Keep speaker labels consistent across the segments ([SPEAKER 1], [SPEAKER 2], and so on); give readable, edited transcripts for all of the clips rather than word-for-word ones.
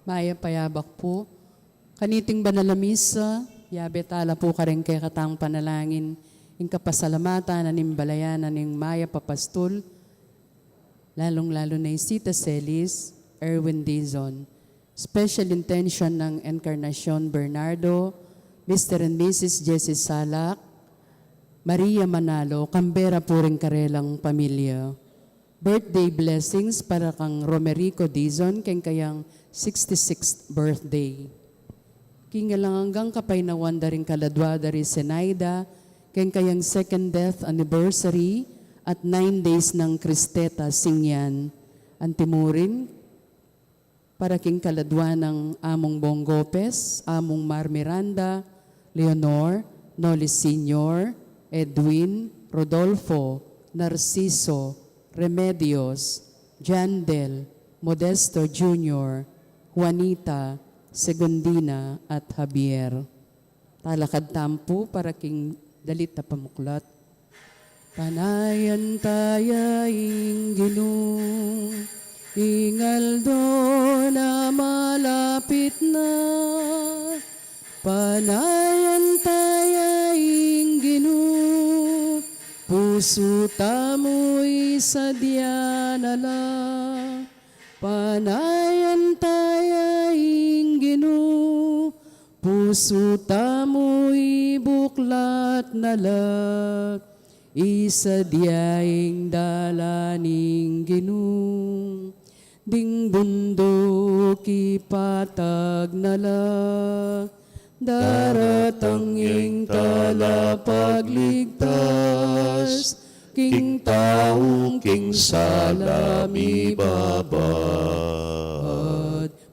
[SPEAKER 1] Maya payabak po. Kaniting banalamisa, yabetala po ka rin kay katang panalangin, ing kapasalamatan, aning balayan, aning Maya Papastol, lalong-lalo na Isita Celis, Erwin Dizon. Special intention ng Encarnacion Bernardo, Mr. and Mrs. Jessie Salak, Maria Manalo, Canberra po rin karelang pamilya. Birthday blessings para kang Romerico Dizon, kayang 66th birthday. Kinga lang hanggang kapay na wanda rin kaladwa dari Senaida, kayang second death anniversary at 9 days ng Cristeta Singyan. Antimurin, para king kaladwa ng Among Bong Gopez, Among Mar Miranda, Leonor, Noli Sr., Edwin, Rodolfo, Narciso, Remedios, Jandel, Modesto Jr., Juanita, Segundina, at Javier. Talakad tampo para king dalit na pamuklat. Panayan tayaing Ginoo, ingaldo na malapit na. Panayan tayaing Ginoo, puso tamo'y sadya na lang. Panayan tayaing Ginoo, puso tamo'y buklat na lang. Isadyaing dalaning Ginoo, ding bundok ipatag na lang. Daratang ing talapagligtas, king taong king salami babad.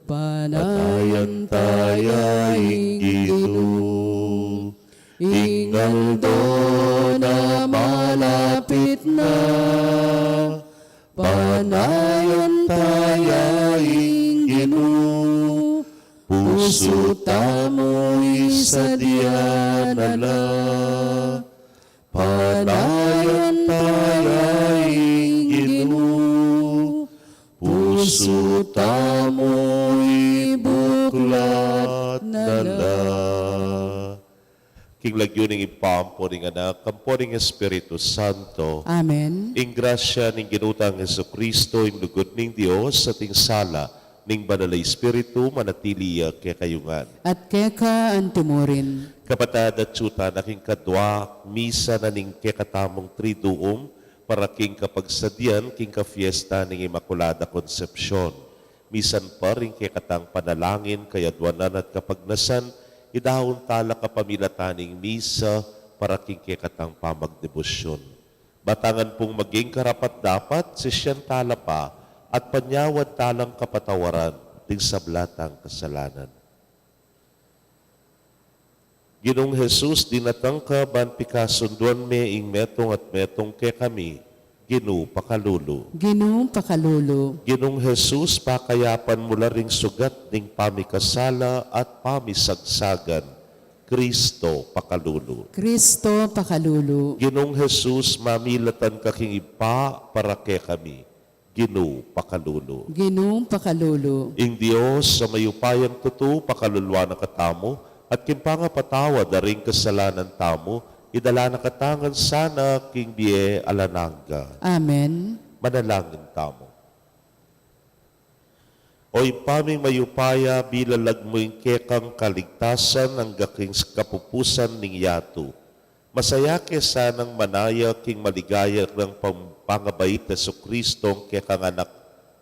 [SPEAKER 1] Panayan tayaing Ginoo, ingaldo na malapit na. Panayan tayaing Ginoo, puso tamo'y sadya na lang. Panayan tayaing Ginoo, puso tamo'y buklat na lang.
[SPEAKER 2] King lagyuning ipampo ning anak, kampo ning Espiritu Santo.
[SPEAKER 1] Amen.
[SPEAKER 2] Ing grasya ning ginutang Jesucristo, ing lugod ning Dios, sa ting sala, ning banal na Espiritu, manatili kay kayungan.
[SPEAKER 1] At keka antimurin.
[SPEAKER 2] Kapatad at tsuta, naking kadwa, misa na ning kekatamong triduum, para king kapagsadyan, king ka-fiesta ning Immaculada Concepcion. Misan pa rin kekatang panalangin, kayadwanan at kapagnasan, idahon tala kapamilataning misa para king kekatang pamagdebosyon. Batangan pong maging karapat dapat, sisyan tala pa, at panyawad talang kapatawaran, ting sablatang kasalanan. Ginong Jesus, dinatang ka, ban pikasunduan me ing metong at metong ke kami, Ginoo pakalulu.
[SPEAKER 1] Ginoo pakalulu.
[SPEAKER 2] Ginong Jesus, pakayapan mula ring sugat ning pamikasala at pamisagsagan, Kristo pakalulu.
[SPEAKER 1] Kristo pakalulu.
[SPEAKER 2] Ginong Jesus, mamilatan kaking ipa para ke kami, Ginoo pakalulu.
[SPEAKER 1] Ginoo pakalulu.
[SPEAKER 2] Ing Dios sa mayupayang tutu pakalulwa na katamo at kimpanga patawa daring kasalanan tamo, idala na katangan sana king biye alananga.
[SPEAKER 1] Amen.
[SPEAKER 2] Manalangin tamo. Oy paming mayupaya bilalag mo ing kekang kaligtasan ang gaking kapupusan ning yato. Masaya ke sanang manaya king maligaya ng pangabait na Jesucristo kekang anak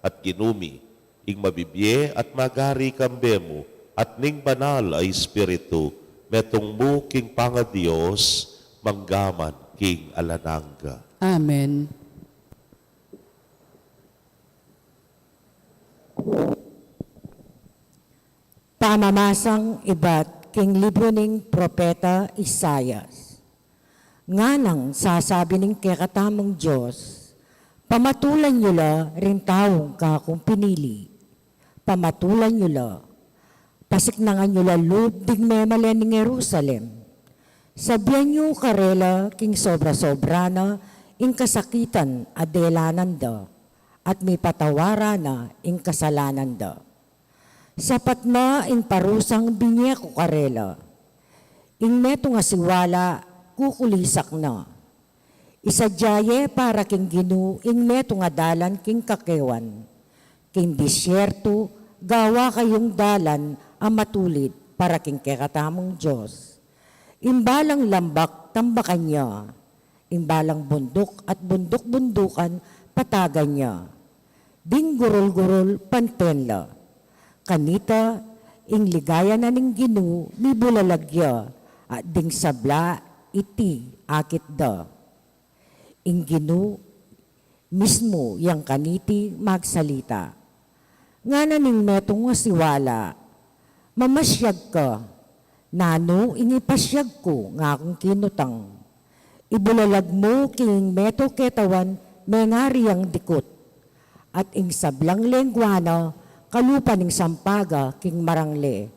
[SPEAKER 2] at ginumi, ing mabibye at magari kambemo at ning banal ay Espiritu, metong mo king panga-Diyos, manggaman king alananga.
[SPEAKER 1] Amen.
[SPEAKER 3] Pamamasang iba't king libro ning Propeta Isayas. Nga nang sasabi ning kekatamang Diyos, pamatulan nyo la rin taong kakong pinili. Pamatulan nyo la, pasiknangan nyo la loob dig memalen ning Jerusalem. Sabihan nyo karela king sobra-sobra na ing kasakitan adelanan da, at may patawara na ing kasalanan da. Sapat na ing parusang binye ko karela. Ing meto nga siwala, kukulisak na. Isadyaye para king ginu, ing meto nga dalan king kakewan. King disyerto, gawa kayong dalan ang matulid para king kekatamong Diyos. Imbalang lambak, tambakan niya. Imbalang bundok at bundok-bundukan, patagan niya. Ding gurol-gurol, pantenla. Kanita, ing ligaya na ning ginu, ni bulalagya, at ding sabla, iti, akit da. Ing ginu, mismo yang kaniti magsalita. Nga na ning metong nga siwala, mamasyag ka, nano inipasyag ko nga akong kinutang. Ibulalag mo king meto ketawan, mengari ang dikot. At ing sablang lengguana, kalupa ning sampaga king marangle.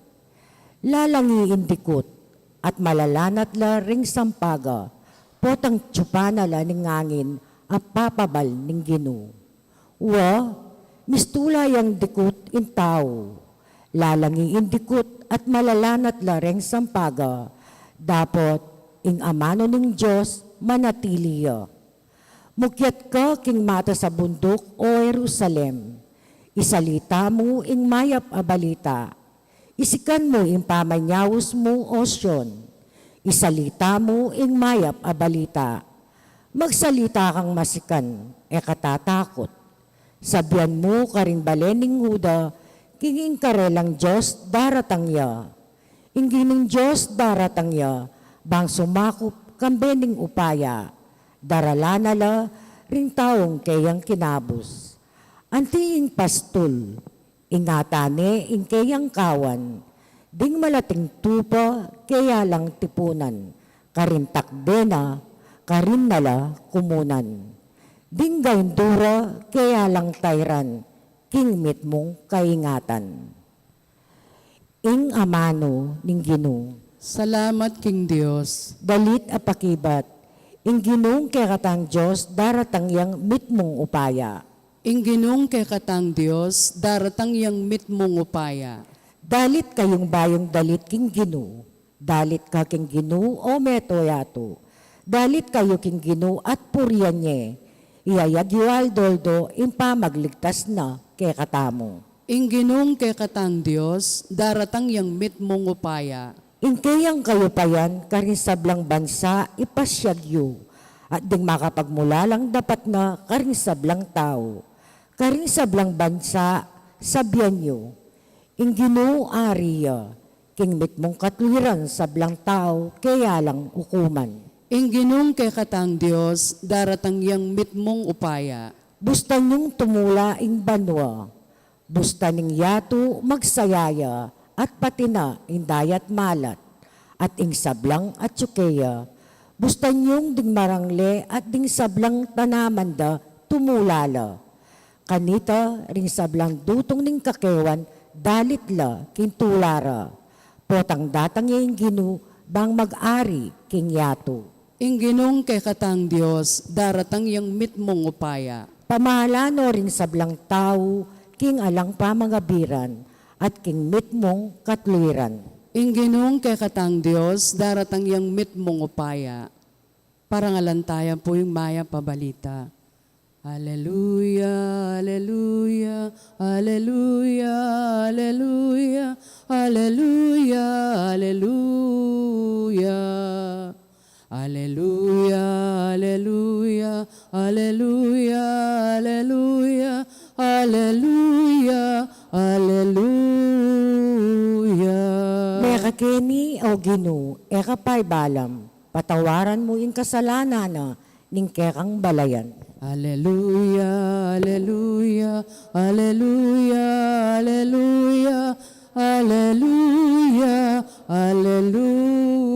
[SPEAKER 3] Lalangi indikot at malalanat la ring sampaga, potang tsupana la ning ngangin at papabal ning ginu. Wa, mistula yang dikot in tao. Lalangi indikot at malalanat la ring sampaga, dapot ing amano ning Diyos manatiliya. Mukyat ka king mata sa bundok o Jerusalem. Isalita mo ing mayap a balita. Isikan mo ing pamanyawos mo o Sion. Isalita mo ing mayap a balita. Magsalita kang masikan, katatakot. Sabihan mo karing balening Huda, kinging karelang Diyos daratang ya. Inggining Diyos daratang ya, bang sumakop kambening upaya. Daralana la ring taong kayang kinabos. Antiing pastol, ingatane ing kayang kawan, ding malating tupa kaya lang tipunan, karin takdena, karin nala kumunan. Ding gaindura kaya lang tayran, king mit mong kaingatan. Ing amano ning Ginu,
[SPEAKER 1] Salamat king Dios.
[SPEAKER 3] dalit apakibat, ing ginung kekatang Diyos daratang yang mit mong upaya.
[SPEAKER 1] Ingginong kay katang Dios, daratang yang mit mong upaya.
[SPEAKER 3] Dalit kayong bayong dalit king Ginu, dalit ka king Ginu o metoyato, dalit kayo king Ginu at puriyan nye, iyayag doldo impa magligtas na kay katamo.
[SPEAKER 1] Ingginong kay katang Dios, daratang yang mit mong upaya.
[SPEAKER 3] Inkayang kayo pa yan, karin sablang bansa ipasyagyo, at ding makapagmula lang dapat na karin sablang tao. Karing sablang bansa, sabyan nyo, ing Ginoo ariya, king mit mong katwiran sablang tao, kaya lang hukuman.
[SPEAKER 1] Ingginong kay katang Dios, daratang yang mit mong upaya.
[SPEAKER 3] Busta nyong tumula ing banwa, busta ning yato magsayaya, at pati na indayat malat, at ing sablang at tsukeya, busta nyong ding marangle at ding sablang tanamanda tumulala. Kanita ring sablang dutong ning kakewan, dalit la kintulara. Potang datang yung Ginu, bang mag-ari king yato.
[SPEAKER 1] Ingginong kay katang Dios, daratang yang mit mong upaya.
[SPEAKER 3] Pamahalano ring sablang tao, king alang pamangabiran, at king mit mong katwiran.
[SPEAKER 1] Ingginong kay katang Dios, daratang yang mit mong upaya. Parangalantayan po yung maya pabalita. Hallelujah, hallelujah, hallelujah, hallelujah, hallelujah, hallelujah. Hallelujah, hallelujah, hallelujah, hallelujah, hallelujah, hallelujah.
[SPEAKER 3] Meka keni o Ginu, eka pa'y balam, patawaran mo yung kasalanan na ning kekang balayan.
[SPEAKER 1] Hallelujah, hallelujah, hallelujah, hallelujah, hallelujah, hallelujah.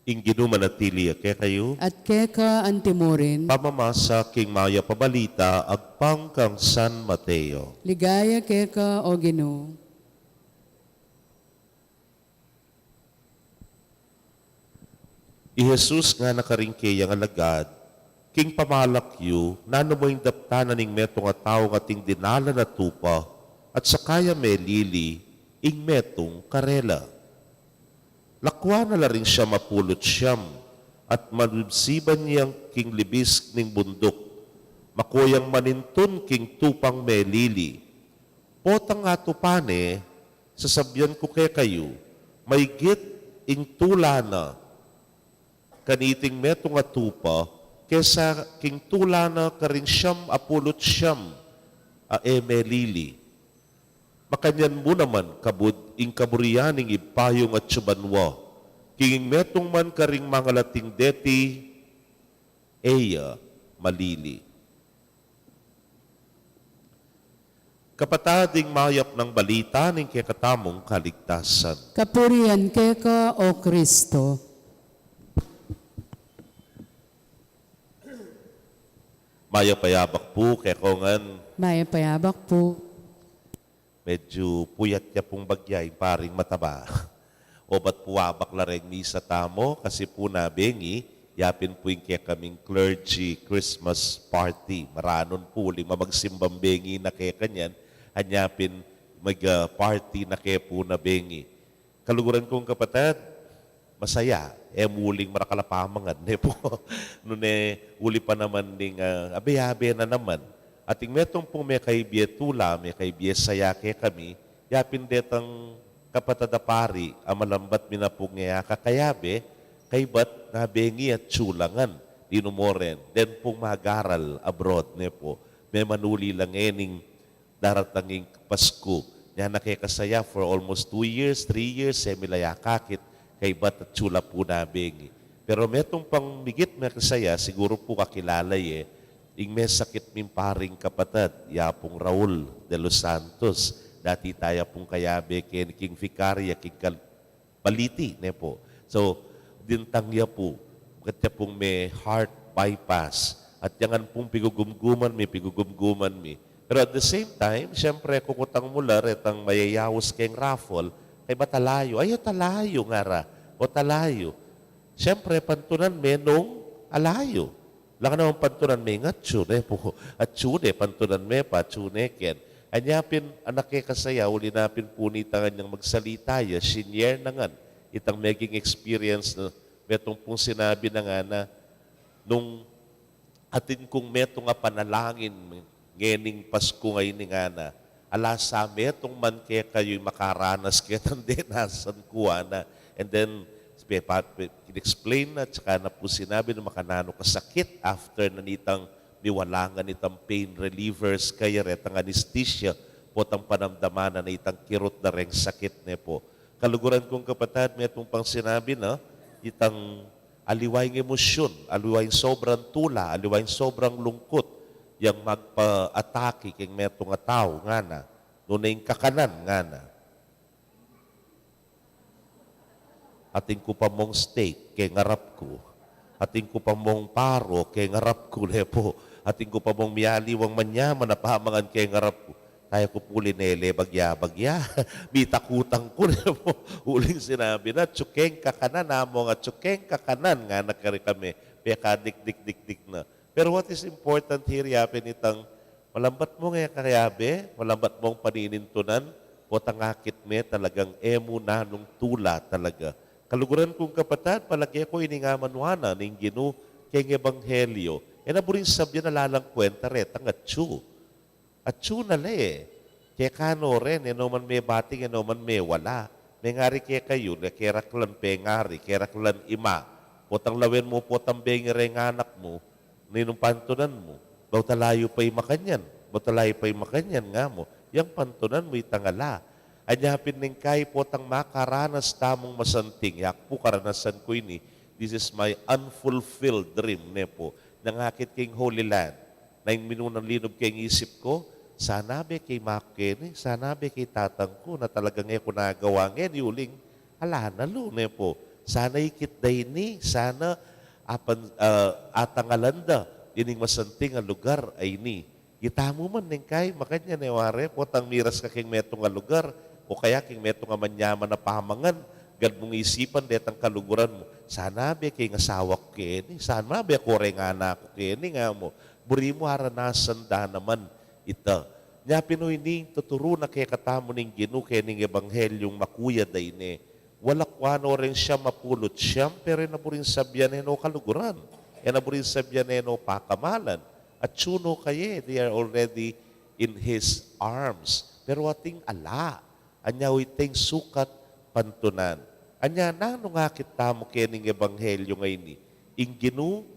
[SPEAKER 2] Ing ginumanatili kaya kayo,
[SPEAKER 1] At keka antimurin,
[SPEAKER 2] pamamasa king maya pabalita, agpang kang San Mateo.
[SPEAKER 1] ligaya keka o Ginoo.
[SPEAKER 2] I Jesus nga nakaringkay ang alagad, king pamalakyo, nano mo yung daptanan ning metong a tao ating dinala na tupa, at sakaya me lili, ing metong karela. Lakwa na la rin siya mapulot siyam, at malubsiban niyang king libis ning bundok, makuyang manintun king tupang me lili. Potang nga tupane, sasabyan ko kay kayo, may git ing tula na, kaniting metong atupa, kesa king tula na karin siyam apulot siyam, emelili. Makanyan mo naman kabud ing kaburianing ipayong at subanwa, king metong man karing mga lating deti, eya malili. Kapatading mayap ng balita ning kekatamong kaligtasan.
[SPEAKER 1] Kapurihan keka o Kristo.
[SPEAKER 2] Maya payabak po, kaya kongan
[SPEAKER 1] Maya payabak po.
[SPEAKER 2] medyo puyat niya pong bagyay, paring mataba. O ba't puwabak la rin misa tamo, kasi po nabengi, yapin po yung kaya kaming clergy Christmas party. Maranon po, lima magsimbang bengi na kaya kanyan, hanyapin mag-party na kaya po na bengi. Kaluguran kong kapatid, masaya. Muling marakalapamangan. Po. Noon uli pa naman ding abe-abe na naman. At yung metong pong may kaibye tula, may kaibye sayake kami, yapin detang kapatadapari, amalambat minapong nga kakayabe, kay bat nabengi at tsulangan, dinumoren. Then pong magaral abroad, po. May manuli lang ening daratanging Pasko. Yan nakikasaya for almost 2 years, 3 years, semilaya kakit, kay bat at tsula po nabengi. Pero metong pang migit na kasaya, siguro po kakilala ing may sakit min paring kapatid, yapong Raul de los Santos. Dati tayo pong kayabe, king Vicaria, king Baliti, po. So, dintangya po, katya pong may heart bypass. At yangan pong pigugumguman mi. Pero at the same time, siyempre, kukutang mula, retang mayayawos keng raffle, kay matalayo. Ay, talayo nga ra. O talayo. Siyempre, pantunan menong alayo. Lang naman pantunan may nga tsune po. At tsune, pantunan me pa, tsune ken. Anyapin, anak kasaya, ulinapin po ni tangan niyang magsalita ya, senior na nga. Itang maging experience na metong pong sinabi na nga na nung atin kong metong nga panalangin, ngening Pasko ngayon nga na, alasa metong man kaya kayo'y makaranas kaya tandinasan kuha na. And then, in-explain na, tsaka na po sinabi na makanano kasakit after na nitang niwalangan itang pain relievers kaya retang anesthesia po tang panamdaman na itang kirot na rin sakit po. Kaluguran kong kapatid, may itong pang sinabi na itang aliwayng emosyon, aliwayng sobrang tula, aliwayng sobrang lungkot, yang magpa-atake keng metong ataw nga na, nunay kakanan nga na. Ating ko pa mong steak, kay ngarap ko. Ating ko pa mong paro, kay ngarap ko, po. Ating ko pa mong miyaliwang manyaman na pahamangan kay ngarap ko. Tayo ko puli nele, bagya. Bitakutang ko, po. Uling sinabi na, tsukeng kakanan, amo nga tsukeng kakanan nga nakari kami. Peka dik na. Pero what is important here, yapin itang malambat mo nga kayabe, malambat mong paninintunan, o tangakit me talagang emu na nung tula talaga. Kaluguran kong kapatid, palagi ko iningamanwana ning ginu keng ebanghelyo. Naburin sabya na lalang kwenta retang atsu. Atsu na le. Kaya kano ren, man may bating, man may wala. May ngari kaya kayo, kaya raklan pengari, kaya raklan ima. Potang lawin mo, potang bengire ng anak mo, ninong pantunan mo, baw talayo pa'y makanyan. Baw talayo pa'y makanyan nga mo. Yang pantunan mo itangala. Anyapin ning kay po tang makaranas tamong masanting. Yak po karanasan ko ini. This is my unfulfilled dream, po. Nangakit king Holy Land. Na yung minunang linob kayong isip ko, sana be kay Makene, sana be kay tatang ko na talagang ko nagawa ngayon, yuling, ala na lo, po. Sana ikitday ni, sana atangalanda, ining masanting ang lugar ay ni. Kita mo man ning kay, makanya ni ware, potang miras ka king metong nga lugar, o kaya king metong nga manyaman na pahamangan, Gal mong isipan det ang kaluguran mo. Sana be kay ngasawa ko kini. Sana be kore nga na ako kini nga mo. Buri mo haranasan da naman ita. Nya Pinoy ni tuturo na kay katamo ning Ginoo kay ning ebanghelyong makuya dayne. Wala kwano rin siya mapulot siyam pero naburin sabyan no kaluguran. Naburin sabyan no pakamalan. At suno kaye, they are already in His arms. Pero ating ala, anya iting sukat pantunan. Anya nano nga kita mo kining ebanghelyo ngayon ni. Ing Ginoo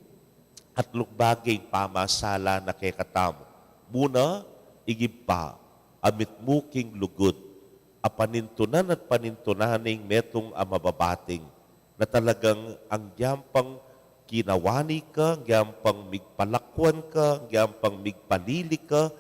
[SPEAKER 2] at lugbagay pamasala na kay katamo. Muna, igibpa, amit muking lugod, panintunan at panintunaning metong amababating na talagang ang giyampang kinawani ka, ang giyampang migpalakwan ka, ang giyampang migpalili ka,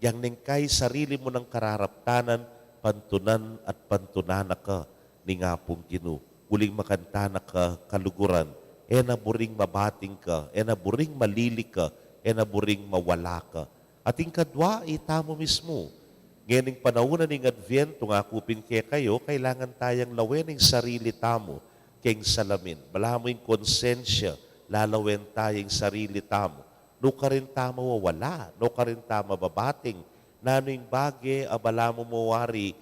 [SPEAKER 2] yang ningkay sarili mo ng kararaptanan, pantunan at pantunana ka ni nga pong Ginoo. Uling makanta na ka kaluguran, naburing mabating ka, naburing malili ka, naburing mawala ka. Ating kadwa, itamo mismo. Ngayon panahon ng Advento nga kupin kayo, kailangan tayang lawen ng sarili tamo keng salamin. Bala mo yung konsensya, lalawen tayong sarili tamo. No ka rin tamo wala, no ka rin tamo babating. Nano yung bagay, abala mo mawari,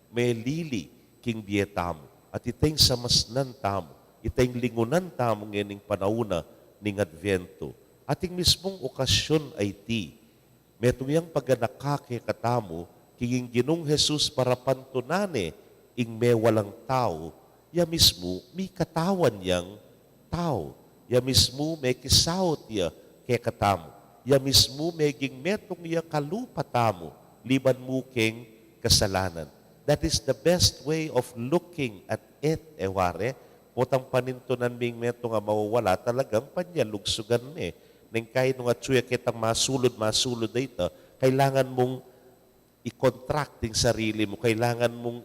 [SPEAKER 2] may lili king dietamo. At iteng samasnan tamo, iteng lingunan tamo ngayon panahon ng Advento. Ating mismong okasyon ay ti, metong yang pagganakake katamo, kiging Ginong Jesus para pantunane, ing may walang tao, ya mismo may katawan yang tao. Ya mismo may kisawot ya kay katamo. Ya mismo may ging metong ya kalupatamo, liban mo keng kasalanan. That is the best way of looking at it, eware. Potang panintunan ming metong nga mawawala, talagang panyalugsugan me. Neng kahit nga tsuya kitang masulod dito, kailangan mong i-contract yung sarili mo. Kailangan mong,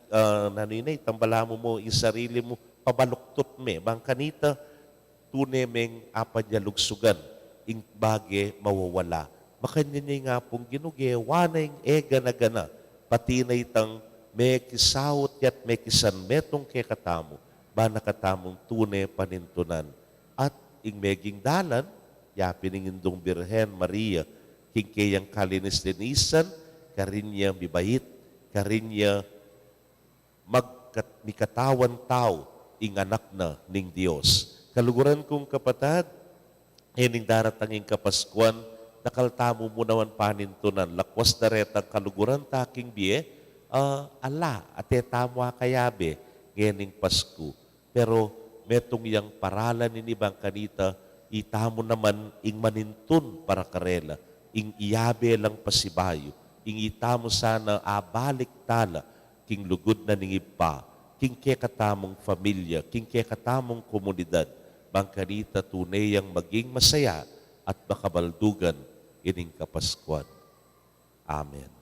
[SPEAKER 2] tambala mo yung sarili mo, pabaluktot me. Bang kanita, tunemeng apanyalugsugan, ing bage mawawala. Makanya niya nga pong ginugewa na yung ega na gana, pati na itang may kisawot yat may kisan metong kay katamo, ba nakatamong tune panintunan. At ing meging dalan, yapin ng indong Birhen Maria, kingkayang kalinis linisan, karinya bibait, karinya magkatawan tao, ing anak na ning Diyos. Kaluguran kong kapatid, ning daratanging kapaskuan, nakaltamo mo naman panintunan, lakwas na retang kaluguran taking biye, ala, ate tamwa kayabe, ngayon Pasko. Pero metong yang paralan ni Bang kanita, itamo naman ing manintun para karela, ing iyabe lang pasibayo, ing itamo sana abalik tala, king lugod na ningibpa, king kekatamong familia, king kekatamong komunidad, Bang kanita tunay ang maging masaya at makabaldugan ining kapaskuan. Amen.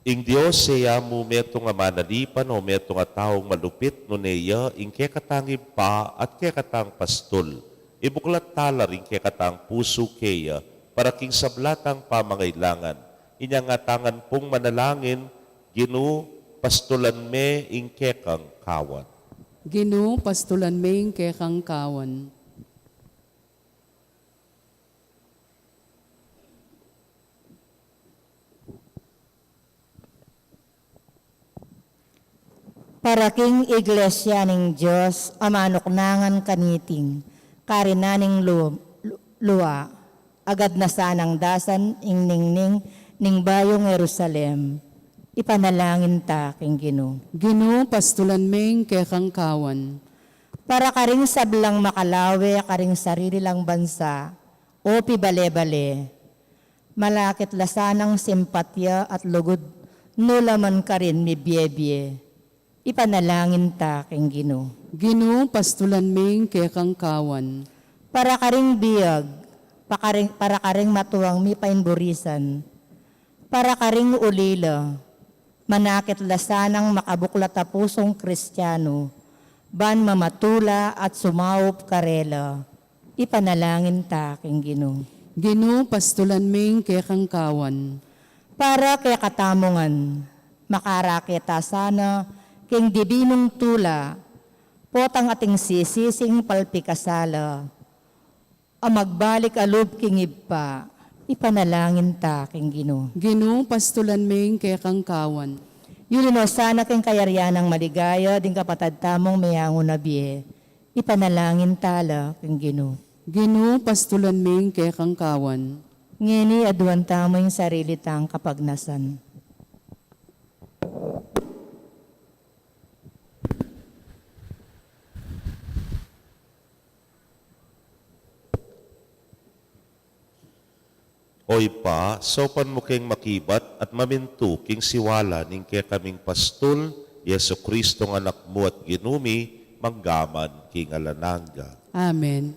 [SPEAKER 2] Ing Diyos siya mo metong nga manalipan o metong nga taong malupit no neya, ing kekatangib pa at kekatang pastol. Ibuklat tala ring kekatang puso keya para king sablatang pamangailangan. Inya nga tangan pong manalangin, Ginoo, pastulan me ing kekang kawan.
[SPEAKER 1] Ginoo, pastulan me kekang kawan.
[SPEAKER 3] Para king iglesia ning Diyos, amanuknangan kaniting, karinaning luwa, agad na sanang dasan ing ningning ning bayong Jerusalem. Ipanalangin ta king Ginoo.
[SPEAKER 1] Ginoo, pastulan me kekang kawan.
[SPEAKER 3] Para karing sablang makalawe, karing sarili lang bansa, o pibale-bale, malakit lasanang simpatya at lugod, nulaman ka rin mi biye-biye. Ipanalangin ta king Ginoo.
[SPEAKER 1] Ginoo, pastulan me kekang kawan.
[SPEAKER 3] Para karing biyag, para karing matuwang mi painburisan, para karing ulila, manakit lasanang makabuklat a pusong Kristiyano, ban mamatula at sumawop karela. Ipanalangin ta king Ginoo.
[SPEAKER 1] Ginoo, pastulan me kekang kawan.
[SPEAKER 3] Para kay katamongan,
[SPEAKER 4] makarakita sana, king dibinong tula, potang ating sisising palpikasala, magbalik alub king ibpa, ipanalangin ta king Ginoo.
[SPEAKER 1] Ginoo, pastulan ming kay kangkawan.
[SPEAKER 4] Yulino sana king kayaryan ng maligaya, din kapatad tamong mayango na biye, ipanalangin tala king Ginoo.
[SPEAKER 1] Ginoo, pastulan ming kay kangkawan.
[SPEAKER 4] Ngeni aduan tamo yung sarili tang kapagnasan.
[SPEAKER 2] Oy pa, sopan mo keng makibat at mamintu king siwala ning kay kaming pastol, Yesu Kristong anak mo at ginumi, manggaman king alananga.
[SPEAKER 1] Amen.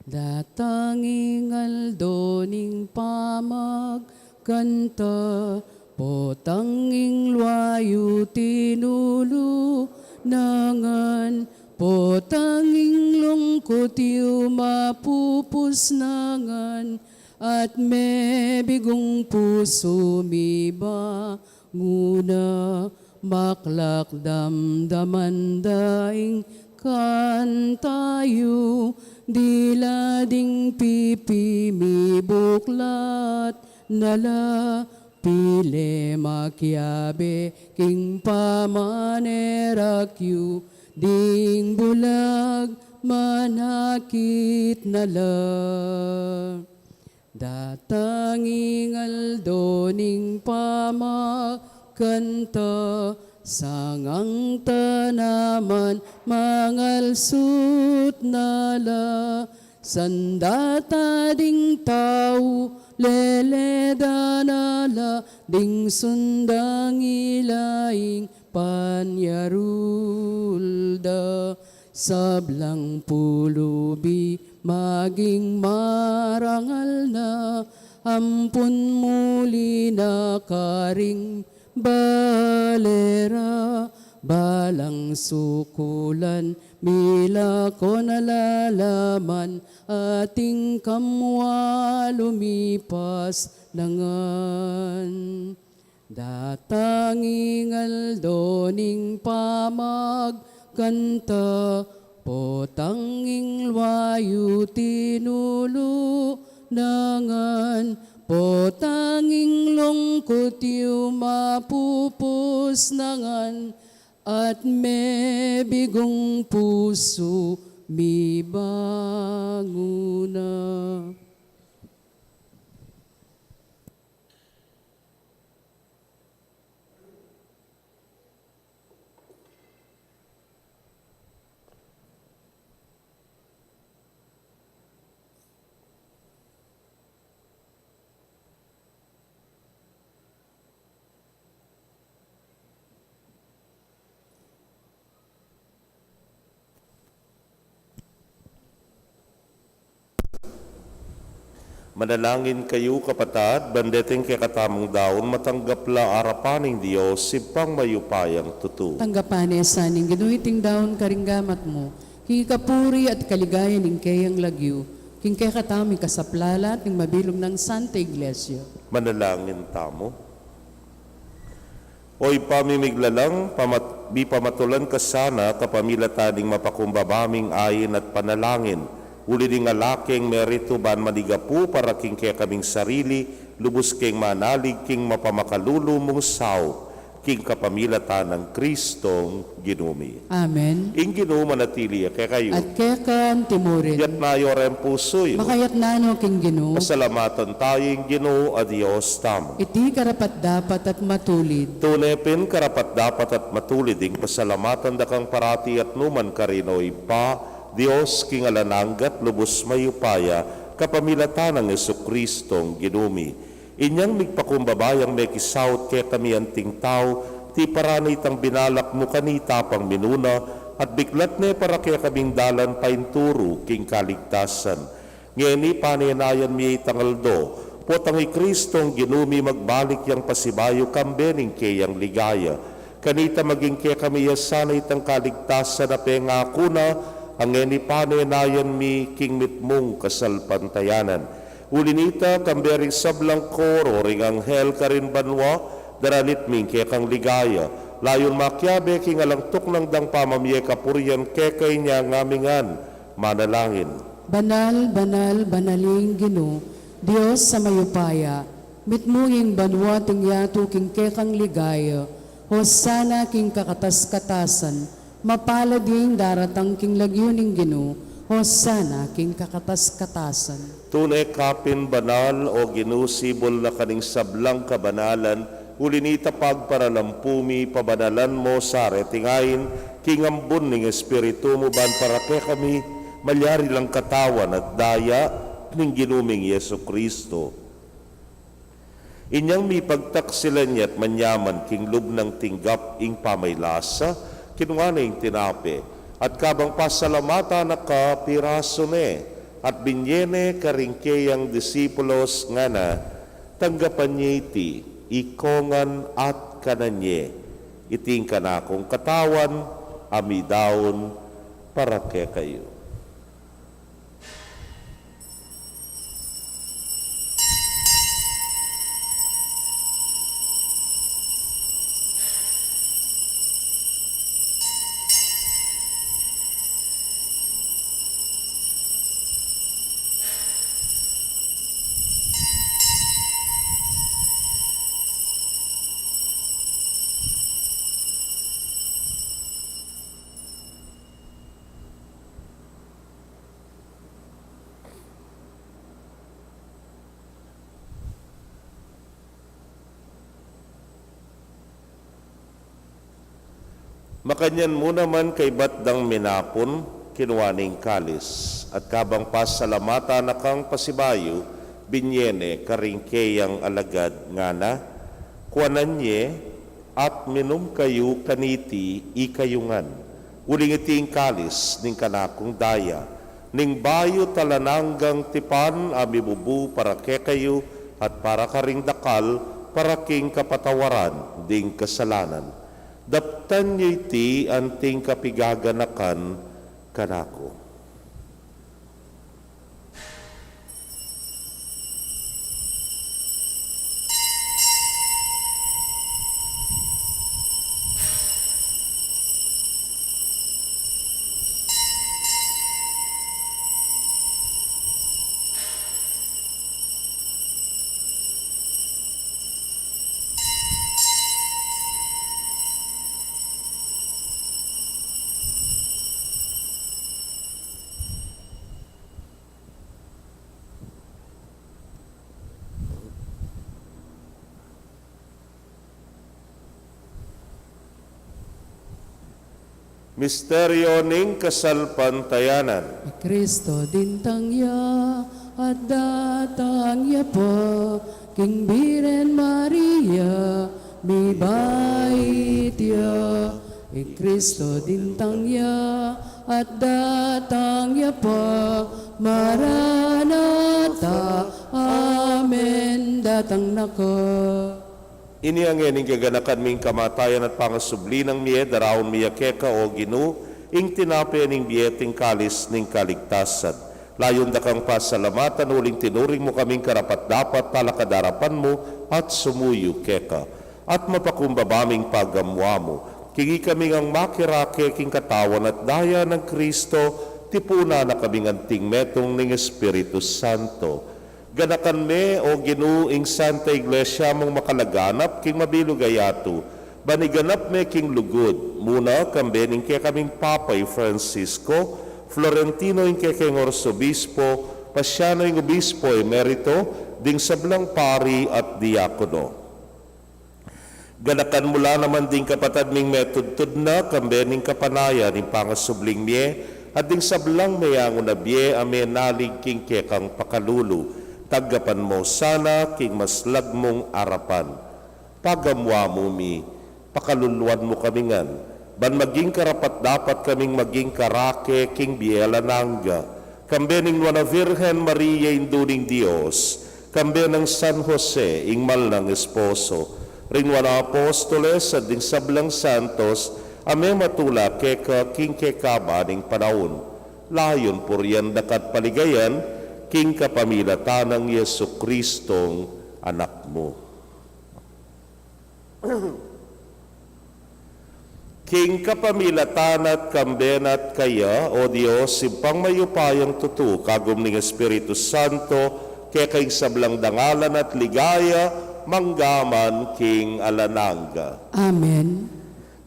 [SPEAKER 1] Datanging aldoning pamagkanta, potanging luwayo tinulu nangan, potanging lungkot yu mapupus nangan, at may bigong puso miba nguna, maklak damdaman daing kantayo, dilading pipi mi buklat nala, pile makyabe king pamanerakyu, ding bulag manakit nala. Datanging aldoning pamakanta, sangang tanaman mangalsut nala, sandata ding tau leleda nala, ding sundang ilaing panyarulda, sablang pulubi maging marangal na, ampun muli na karing balera, balang sukulan, mila ko nalalaman, ating kamwa lumipas nangan. Datanging aldoning pamagkanta, potanging luwayo tinulu nangan, potanging lungkot yu mapupus nangan, at may bigong puso mibanguna.
[SPEAKER 2] Manalangin kayo kapatad, bandeting kay katamong daon, matanggapla arapaning Diyos, sipang mayupayang tutu.
[SPEAKER 1] Tanggapan sa ning ginuhiting daon karinggamat mo, king kapuri at kaligayan ning kayang lagyo, king kay katami kasaplalat ning mabilog ng Santa Iglesia.
[SPEAKER 2] Manalangin tamo. Oy pamimiglalang, bi pamatulan ka sana kapamilataning mapakumbabaming ayin at panalangin, uli ding alaking merito ban manigapu para king kaya kaming sarili, lubos king manalig king mapamakalulu mong sao, king kapamilatan ng Kristong ginumi.
[SPEAKER 1] Amen.
[SPEAKER 2] Ing Ginoo manatili kaya kayo.
[SPEAKER 1] At kekan timurin,
[SPEAKER 2] Yat mayor ang pusoy.
[SPEAKER 1] makayat nano king Ginoo,
[SPEAKER 2] Pasalamatan tayong Ginoo a Diyos tamo.
[SPEAKER 1] iti karapat dapat at matulid.
[SPEAKER 2] Tunepin karapat dapat at matulid ing pasalamatan dakang parati at numan karinoy pa, Diyos king alananggat lubos mayupaya, kapamilatan ng Jesukristong ginumi. Inyang migpakumbabayang may kisaut kaya kami anting tao, ti paranay tang binalak mo kanita pang minuna, at biglat ne para kaya kaming dalan painturo king kaligtasan. Ngeni paninayan mi tangaldo, potang Kristong ginumi magbalik yang pasibayo kambening kayang ligaya, Kanita maging kaya kami yasanay itang kaligtasan na pengako na ang enipanenayan mi king mitmong kasalpantayanan. Ulinita kambering sablang koro ring anghel karin banwa daralit ming kaya kang ligaya. Layon makyabe king alangtok ng dang pamamye kapurian kekay niya ngamingan manalangin.
[SPEAKER 1] Banal, banal, banaling Ginoo, Dios sa mayupaya, mitmuing banwa ting yato king kekang ligaya, hosana king kakatas-katasan, mapalading daratang king lagyuning Ginoo, hosana king kakatas-katasan.
[SPEAKER 2] Tunay kapin banal o ginusibol na kaning sablang kabanalan, ulinita pagparalampumi pabanalan mo sa retingayin, kingambun ning espiritu mo ban para kay kami, malyari lang katawan at daya ning ginuming Yesu Kristo. Inyang mi pagtaksilan niya at manyaman king lubnang tinggap ing pamaylasa, kinuha na ing tinape, at kabang pasalamata na ka piraso ne, at binyene karingkeyang disipulos nga na, tanggapan niya iti, ikongan at kananye, iting kanakong katawan, amidaon, para ke kayo. Makanyan mo naman kay batdang minapon, kinuwaning kalis, at kabang pasalamata na kang pasibayo, binyene karingkeyang alagad nga na, kuananye at minum kayo kaniti ikayungan, uling iting kalis ning kanakong daya, ning bayo talananggang tipan amibubu para ke kayo at para karing dakal para king kapatawaran ding kasalanan. Daptan niya iti anting kapigaganakan kanako. Misteryo ning kasalpantayanan.
[SPEAKER 1] Kristo dintang ya at datang ya po, King Biren Maria, mi bait ya. Kristo dintang ya at datang ya po, Maranatha, Amen, datang nako.
[SPEAKER 2] Ini ang ening kaganakan ming kamatayan at pangasubli ng miye, darawon miya keka o ginu, ing tinape ning biyeting kalis ning kaligtasan. Layon da kang pasalamatan, uling tinuring mo kaming karapat-dapat talakadarapan mo at sumuyo keka. At mapakumbabaming pagamwa mo, kingi kaming ang makirake king katawan at daya ng Kristo, tipuna na kaming anting metong ning Espiritu Santo. Ganakan me o ginuing Santa Iglesia mong makalaganap king mabilugayato, baniganap me king lugod, muna kambening kaya kaming Papay Francisco, Florentino ing kaya king Orsobispo, Pasyano ing Obispo Emerito, ding sablang pari at diakono. Ganakan mula naman ding kapatad ming metudtud na kambening kapanaya ning pangasubling miye, at ding sablang mayango na biye ame nalig king kaya kang pakalulu. Tagapan mo sana king maslag mong arapan. Pagamwa mo mi, pakaluluan mo kamingan. Ban maging karapat dapat kaming maging karake king biela nangga. Kambe ning wana Virgen Maria induning Dios. Kambe ng San Jose ing mal ng esposo. ring wana apostoles at ding sablang santos, ame matula keka king kekaba ning panahon. Layon puriyan dakat paligayan, king kapamilatan ng Yesu Kristong anak mo. King kapamilatan at kambenat kaya, O Diyos, simpang mayupayang tutu, kagum ning Espiritu Santo, kaya kay sablang dangalan at ligaya, manggaman king alananga.
[SPEAKER 1] Amen.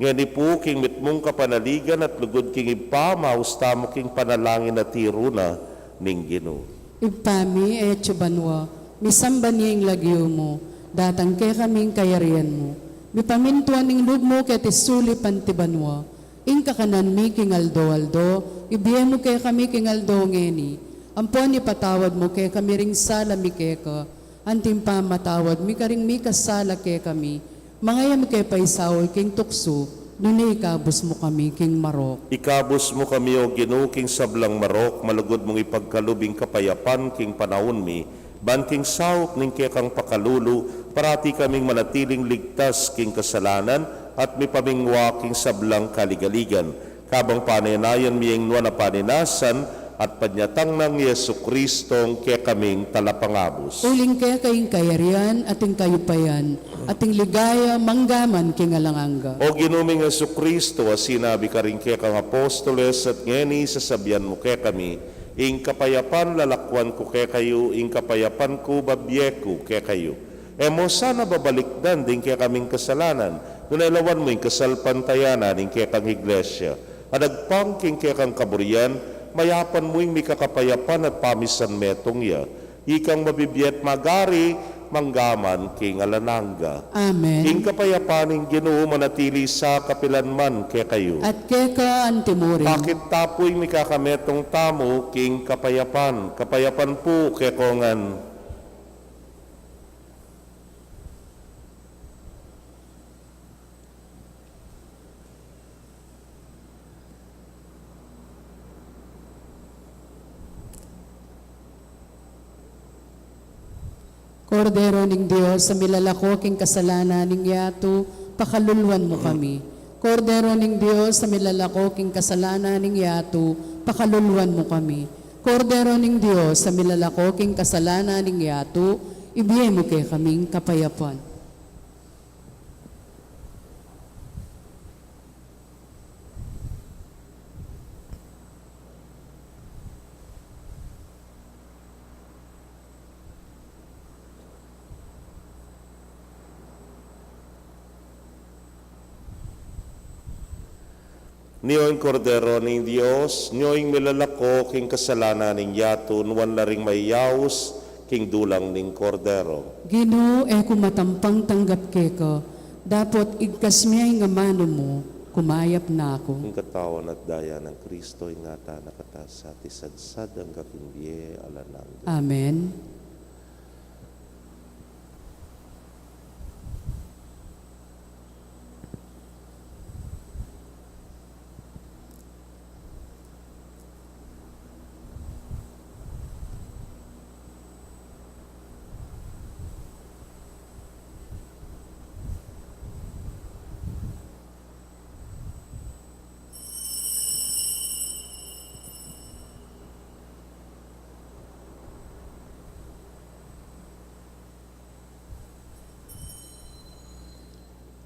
[SPEAKER 2] Ngani po, king mitmong kapanaligan at lugod king ipamaus tamo king panalangin at tiruna ning Ginoo.
[SPEAKER 1] Ipami etyo banwa, misamba niya yung lagyo mo, datang kay kaming kayarian mo. Mipamintuan ning lub mo kay tisuli pantibanwa, ing kakanan mi king aldo-aldo, ibiye mo kay kami king aldo ngeni. Ampon ipatawad mo kay kami ring sala mi keka, antim pa matawad mi karing mi kasala kay kami, mangayam kay paisaw king tukso, nunay ikabos mo kami king marok.
[SPEAKER 2] Ikabos mo kami o Ginoo king sablang marok, malugod mong ipagkalubing kapayapan king panahon mi, ban king sawop ning kekang pakalulu, parati kaming manatiling ligtas king kasalanan, at mi pamingwa king sablang kaligaligan. Kabang panayanayan miyeng nuwa na paninasan, at panyatang ng Yesu Kristong kaya kaming talapangabos.
[SPEAKER 1] Uling kaya kayong kayarian, ating kayupayan, ating ligaya, manggaman king alanganga.
[SPEAKER 2] O ginuming Yesu Kristo, sinabi ka rin kaya kang apostoles, at ngeni sasabihan mo kaya kami, ing kapayapan lalakwan ko kaya kayo, ing kapayapan ko babyeku kaya kayo. Mo sana babalikdan din kaya kaming kasalanan, nunailawan mo ing kasalpantayanan ing kaya kang iglesia, adagpang king kaya kang kaburian, mayapan mo yung mikakapayapan at pamisan metong ya. Ikang mabibiyat magari, manggaman king alananga.
[SPEAKER 1] Amen.
[SPEAKER 2] King kapayapaning Ginoo manatili sa kapilanman kaya kayo.
[SPEAKER 1] At keka antimurin.
[SPEAKER 2] Bakit tapoy mikakametong tamo king kapayapan? Kapayapan po kaya kongan.
[SPEAKER 1] Kordero ning Diyos, sa milalako king kasalanan ning yato, pakaluluan mo kami. Kordero ning Diyos, sa milalako king kasalanan ning yato, pakaluluan mo kami. Kordero ning Diyos, sa milalako king kasalanan ning yato, ibiye mo kay kaming kapayapan.
[SPEAKER 2] Niyo'y kordero ng Diyos, niyo'y milalako king kasalanan ng yato, nuwan na ring may yaos king dulang ning kordero.
[SPEAKER 1] Ginoo kumatampang tanggap keka, dapat igkas miyay nga mano mo, kumayap na ako.
[SPEAKER 2] Ang katawan at daya ng Kristo, ingata nakatas sa tisadsad ang kakimbiye alanang.
[SPEAKER 1] Amen.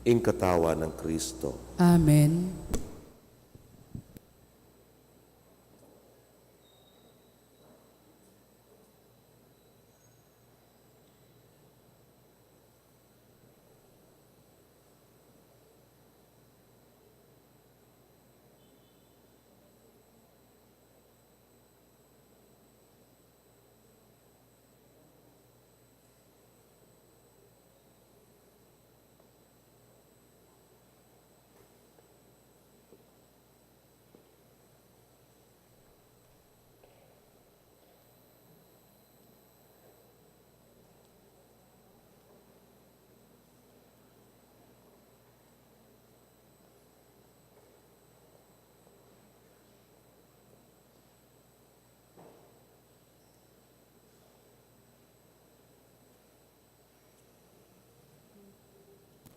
[SPEAKER 2] Ing katawan ng Kristo.
[SPEAKER 1] Amen.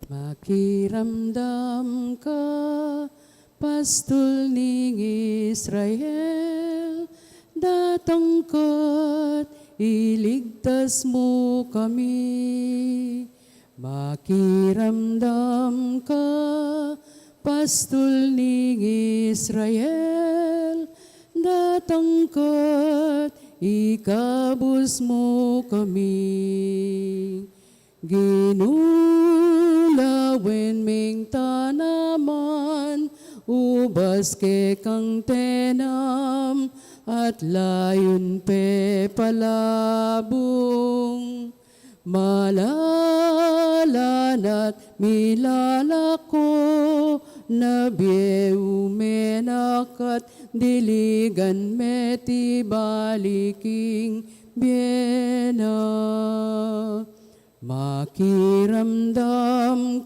[SPEAKER 1] Makiramdam ka, pastol ning Israel, datangkat, iligtas mo kami. Makiramdam ka, pastol ning Israel, datangkat, ikabus mo kami. Ginulawen ming tanaman, ubas ke kang tenam, at layon pe palabong. Malalan at milalako, nabieu menakat, diligan meti baliking biena. Makiramdam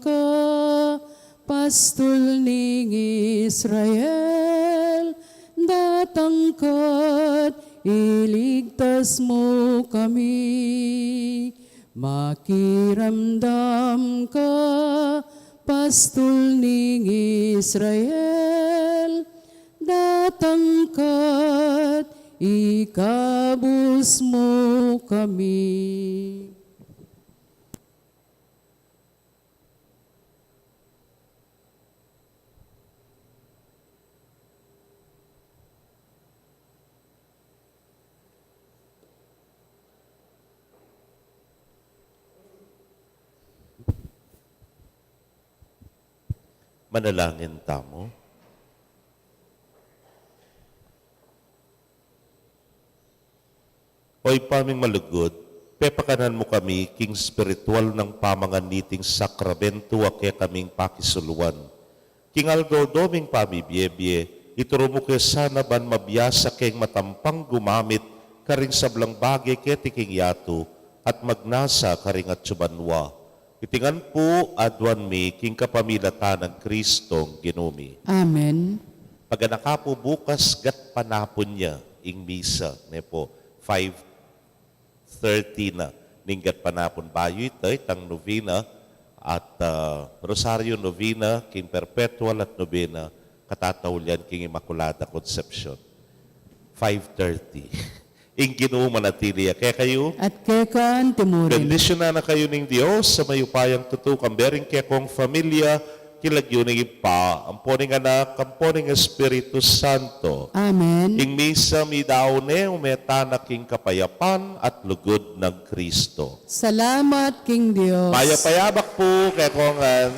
[SPEAKER 1] ka, pastol ning Israel, datangkat, iligtas mo kami. Makiramdam ka, pastol ning Israel, datangkat, ikabus mo kami.
[SPEAKER 2] Manalangin tamo. Oy paming malugod, pepakanan mo kami king spiritual ng pamanganiting sakramento ake kaming pakisuluan. King aldo doming pamibiyebye, ituro mo kay sana ban mabiyasa keng matampang gumamit karing sablang bagay keti king yato at magnasa karing at subanwa. Itingan po adwan mi king kapamilatan ng Kristong ginumi.
[SPEAKER 1] Amen.
[SPEAKER 2] Paganaka po bukas gat panapon niya ing misa. Ne po, 5:30 na. Ninggat panapon bayo ito, itang novena at Rosario novena, king perpetual at novena, katataulian king Immaculada Conception. 5:30. Ing ginuman at tiliya. Kaya kayo,
[SPEAKER 1] At kekaan timurin.
[SPEAKER 2] bendisyon na kayo ng Diyos sa mayupayang tutukang bering kaya kong familia, kilagyo ng ipa, ang poning anak, ang poning Espiritu Santo.
[SPEAKER 1] Amen.
[SPEAKER 2] Ing misa mi daone, umetanak king kapayapan at lugod ng Kristo.
[SPEAKER 1] Salamat, King Dios.
[SPEAKER 2] Payapayabak po kaya kongan.